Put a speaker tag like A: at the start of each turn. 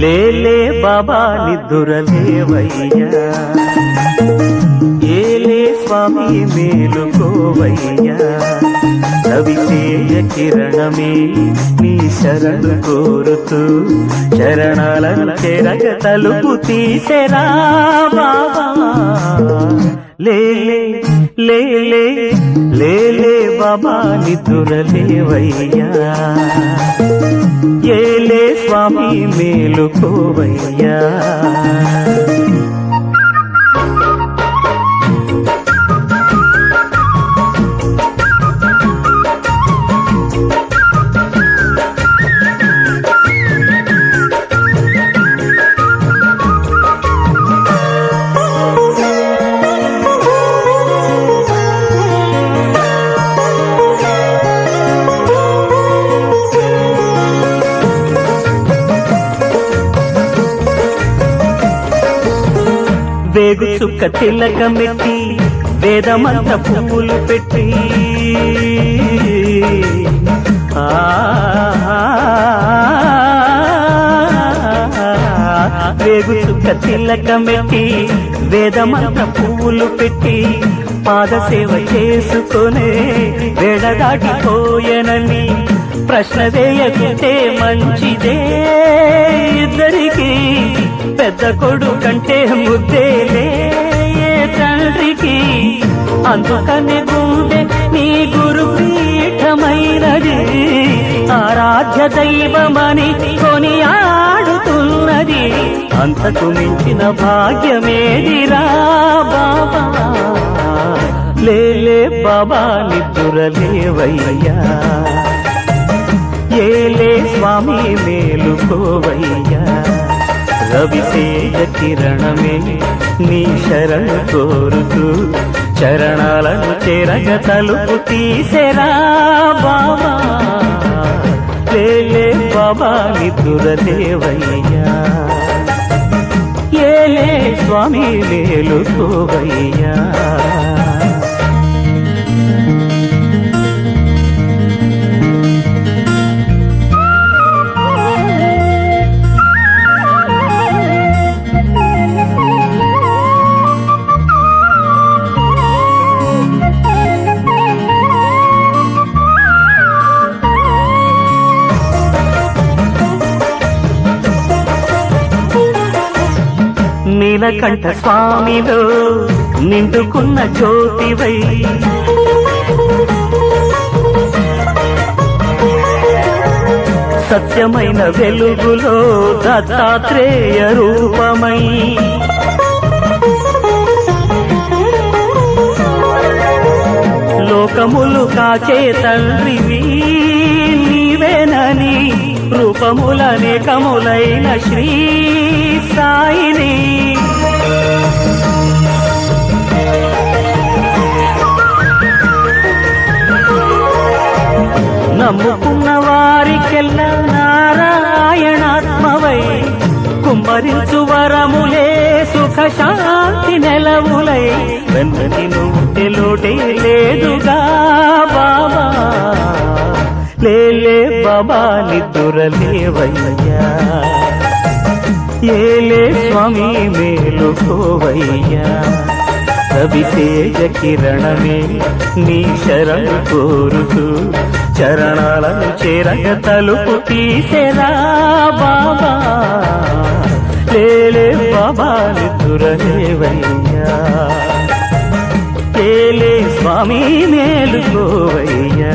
A: లేలే బాబా నిద్దురలేవయ్యా, ఏలే స్వామి మేలుకోవయ్యా, రవితేజ కిరణమే నీ శరణు కోరుతూ చరణాలను చెరగ తలుపు తీసెరా బాబా. లేలే లేలే లేలే బాబా నిద్దురలేవయ్యా, ఏలే స్వామి మేలుకోవయ్యా. వేగు చుక్క తిలకమెట్టి వేదమంత పువ్వులు పెట్టి వేగు చుక్క తిలకమెట్టి వేదమంత పువ్వులు పెట్టి పాదసేవ చేసుకునే వేడ దాటిపోయనని ప్రశ్న వేయకుంటే మంచిదే, ఇద్దరికి పెద్ద కొడుకంటే ముద్దేలే తండ్రికి. అందుకనే గుండె నీ గురు పీఠమైనది, ఆరాధ్య దైవమని కొని ఆడుతున్నది. అంతకు మించిన భాగ్యమేదిరా బాబా. లేలే బాబా నిద్దురలేవయ్యా, ఏలే స్వామి మేలుకోవయ్యా, రవితేజ కిరణమే నీ శరణు కోరుతూ చరణాలను చెరగ తలుపు తీసెరా బాబా. లేలే బాబా నిద్దురలేవయ్యా, ఏలే స్వామి మేలుకోవయ్యా. నీలకంఠ స్వామిలో నిండుకున్న జ్యోతివై, సత్యమైన వెలుగులో దత్తాత్రేయ రూపమై, లోకములు కాచే తండ్రివి నీవేనని రూపములనేకములైన శ్రీ సాయిని. నమ్ముకున్న వారికెల్లా నారాయణాత్మవై కుమ్మరించు వరములే సుఖ శాంతి నెలవులై, వెన్నటి నుండి లోటే లేదుగా బాబా. లేలే బాబా నిద్దురలేవయ్యా, ఏలే స్వామి మేలుకోవయ్యా, రవితేజ కిరణమే నీ శరణు కోరుతూ చరణాలను చెరగ తలుపు తీసెరా బాబా. లేలే బాబా నిద్దురలేవయ్యా, ఏలే స్వామి మేలుకోవయ్యా.